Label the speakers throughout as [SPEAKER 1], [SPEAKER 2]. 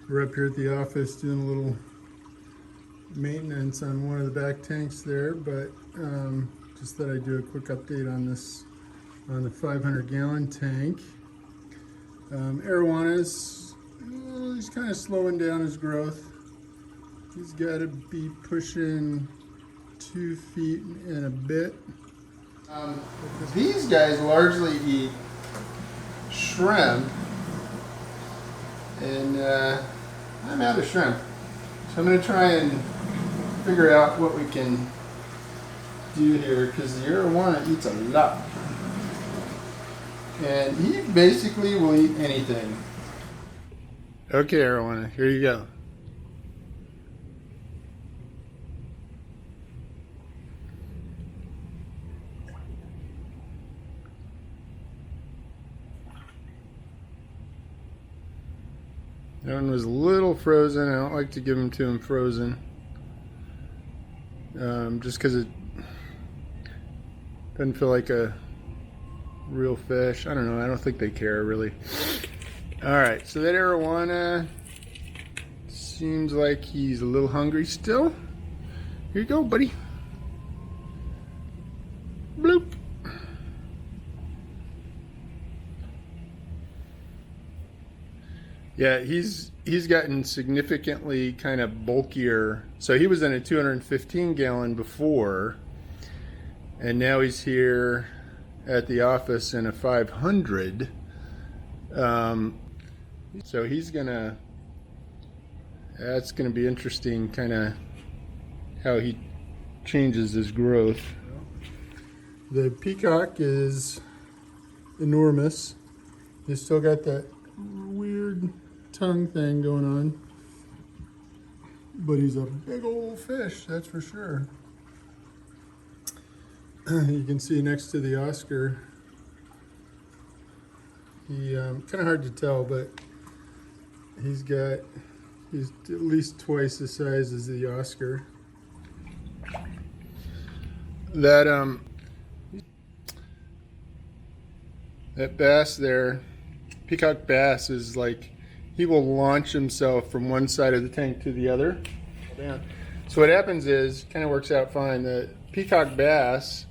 [SPEAKER 1] We're up here at the office doing a little maintenance on one of the back tanks there, but just thought I'd do a quick update on this, on the 500-gallon tank. Arowanas, he's kind of slowing down his growth. He's got to be pushing 2 feet and a bit. These guys largely eat shrimp, and I'm out of shrimp, so I'm going to try and figure out what we can do here, because the arowana eats a lot, and he basically will eat anything. Okay, arowana, here you go. That one was a little frozen. I don't like to give them to him frozen, just because it doesn't feel like a real fish. I don't know. I don't think they care really. All right, so that arowana seems like he's a little hungry still. Here you go, buddy. Bloop. Yeah, he's gotten significantly kind of bulkier. So he was in a 215-gallon before, and now he's here at the office in a 500. So he's gonna, that's gonna be interesting, kind of how he changes his growth. The peacock is enormous. He's still got that weird tongue thing going on, but he's a big old fish, that's for sure. You can see next to the Oscar, he kind of hard to tell, but he's at least twice the size as the Oscar. That bass there, peacock bass, is like, he will launch himself from one side of the tank to the other. So what happens is, kind of works out fine. The peacock bass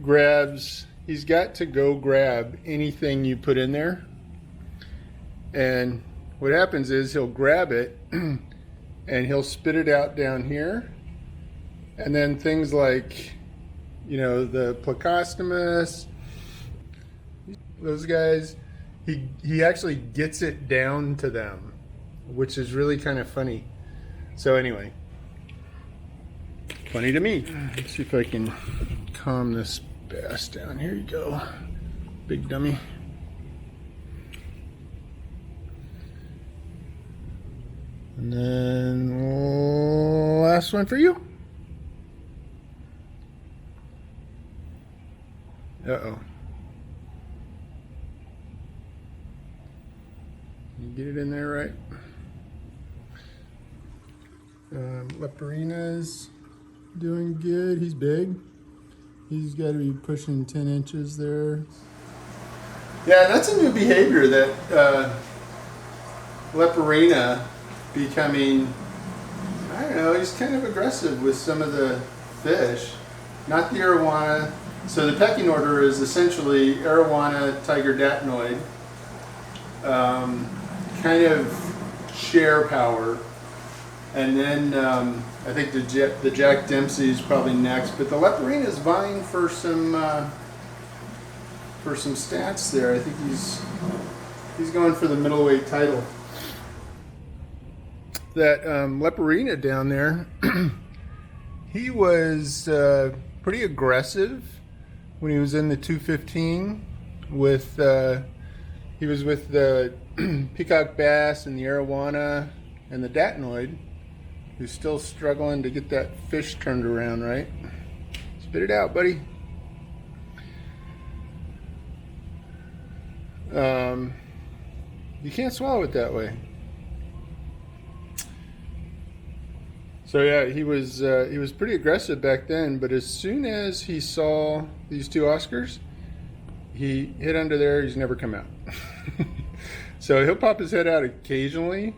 [SPEAKER 1] grabs, he's got to go grab anything you put in there. And what happens is he'll grab it and he'll spit it out down here. And then things like, you know, the plecostomus, those guys, he actually gets it down to them, which is really kind of funny. So anyway, funny to me. Let's see if I can calm this bass down. Here you go, big dummy. And then last one for you. Uh-oh. You get it in there right. Leporina's doing good. He's big. He's got to be pushing 10 inches there. Yeah, that's a new behavior that Leporina becoming, I don't know, he's kind of aggressive with some of the fish. Not the arowana. So the pecking order is essentially arowana, tiger, Datnoid. Kind of share power, and then I think the Jack Dempsey is probably next, but the Leporina is vying for some stats there. I think he's going for the middleweight title. That Leporina down there, he was pretty aggressive when he was in the 215 with. He was with the peacock bass and the arowana and the Datnoid, who's still struggling to get that fish turned around right. Spit it out, buddy. You can't swallow it that way. So yeah, he was pretty aggressive back then, but as soon as he saw these two Oscars, he hit under there. He's never come out. So he'll pop his head out occasionally,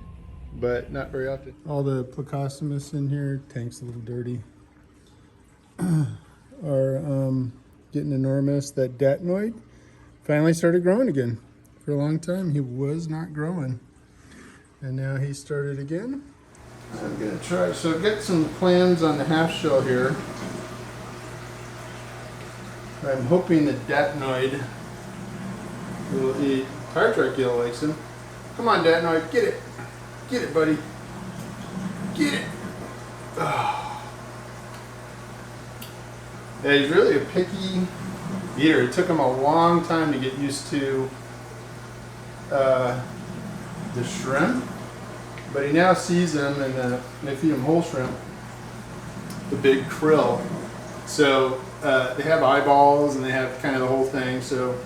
[SPEAKER 1] but not very often. All the plecostomus in here, tank's a little dirty, are getting enormous. That Datnoid finally started growing again. For a long time, he was not growing. And now he started again. I'm gonna try, so get some plans on the half shell here. I'm hoping that Datnoid will eat. Tire track eel likes him. Come on, Datnoid, get it. Get it, buddy. Get it. Oh. Yeah, he's really a picky eater. It took him a long time to get used to the shrimp, but he now sees them, and they feed him whole shrimp, the big krill. So they have eyeballs and they have kind of the whole thing. So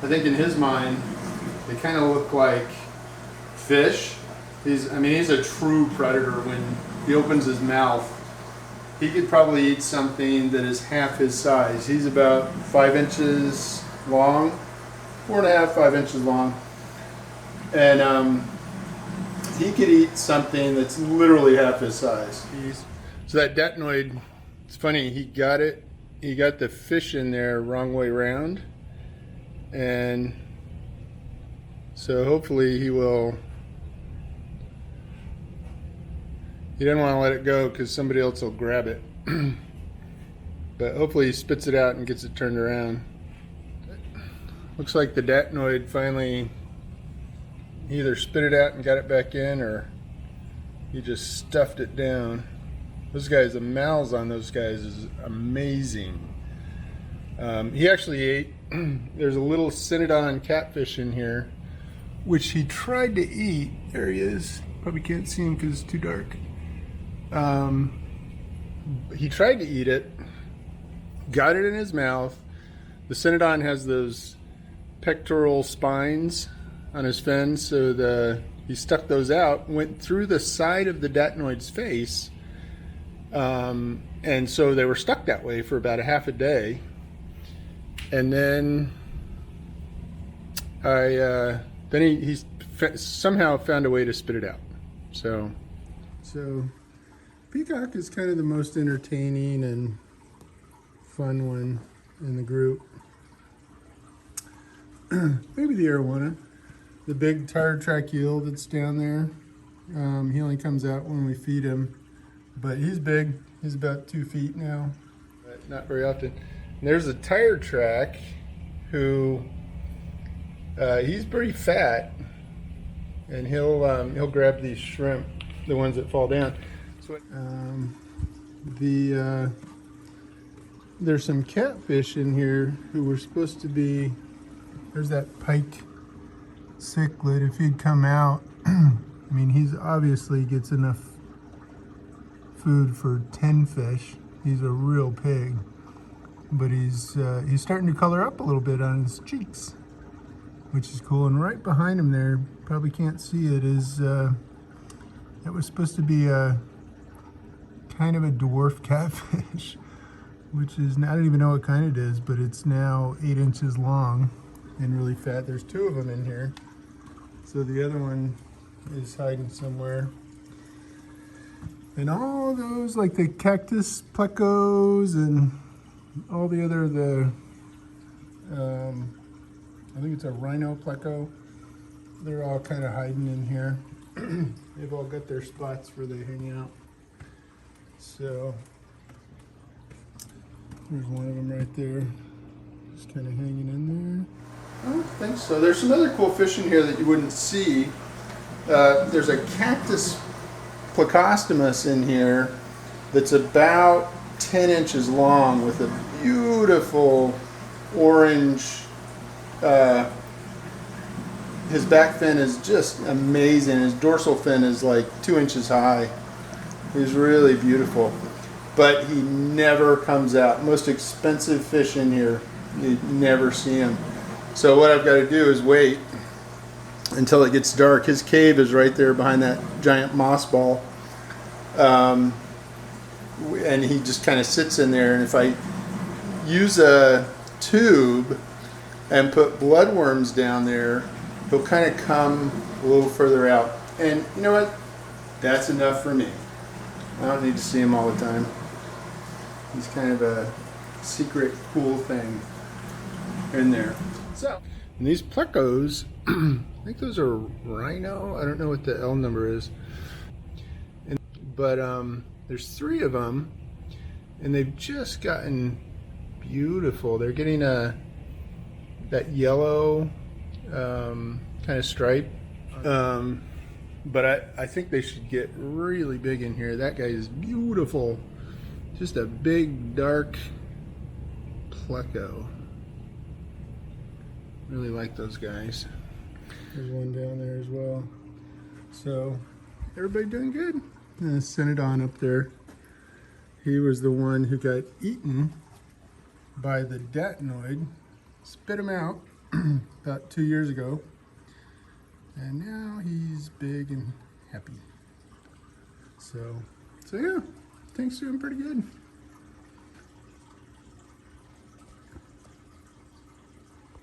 [SPEAKER 1] I think in his mind, they kind of look like fish. He's a true predator. When he opens his mouth, he could probably eat something that is half his size. He's about 5 inches long, 4.5, 5 inches long. And he could eat something that's literally half his size. So that Datnoid, it's funny, he got the fish in there wrong way around. And so hopefully he doesn't want to let it go because somebody else will grab it. But hopefully he spits it out and gets it turned around. Looks like the Datnoid finally either spit it out and got it back in, or he just stuffed it down. Those guys, the mouths on those guys is amazing. He actually ate, there's a little Synodon catfish in here, which he tried to eat. There he is. Probably can't see him because it's too dark. He tried to eat it, got it in his mouth. The Synodon has those pectoral spines on his fins, so he stuck those out, went through the side of the Datnoid's face, and so they were stuck that way for about a half a day. And then he somehow found a way to spit it out. So peacock is kind of the most entertaining and fun one in the group. Maybe the arowana. The big tire track eel that's down there, he only comes out when we feed him, but he's big. He's about 2 feet now, but not very often. And there's a tire track who he's pretty fat, and he'll grab these shrimp, the ones that fall down. So there's some catfish in here who were supposed to be. There's that pike cichlid. If he'd come out, I mean, he's obviously gets enough food for 10 fish. He's a real pig, but he's starting to color up a little bit on his cheeks, which is cool. And right behind him there, probably can't see it, is that was supposed to be a kind of a dwarf catfish, which is, I don't even know what kind it is, but it's now 8 inches long and really fat. There's 2 of them in here. So the other one is hiding somewhere. And all those, like the Catcus Plecos and all the other, I think it's a rhino pleco, they're all kind of hiding in here. They've all got their spots where they hang out. So there's one of them right there, just kind of hanging in there. I don't think so. There's some other cool fish in here that you wouldn't see. There's a Catcus Pleco in here that's about 10 inches long with a beautiful orange. His back fin is just amazing. His dorsal fin is like 2 inches high. He's really beautiful, but he never comes out. Most expensive fish in here, you never see him. So what I've got to do is wait until it gets dark. His cave is right there behind that giant moss ball, and he just kind of sits in there. And if I use a tube and put bloodworms down there, he'll kind of come a little further out. And you know what? That's enough for me. I don't need to see him all the time. He's kind of a secret cool thing in there. So, and these plecos, I think those are rhino. I don't know what the L number is. But there's 3 of them, and they've just gotten beautiful. They're getting that yellow kind of stripe. But I think they should get really big in here. That guy is beautiful. Just a big, dark pleco. Really like those guys. There's one down there as well. So, everybody doing good. Send it on up there. He was the one who got eaten by the Datnoid. Spit him out about 2 years ago. And now he's big and happy. So yeah, things doing pretty good.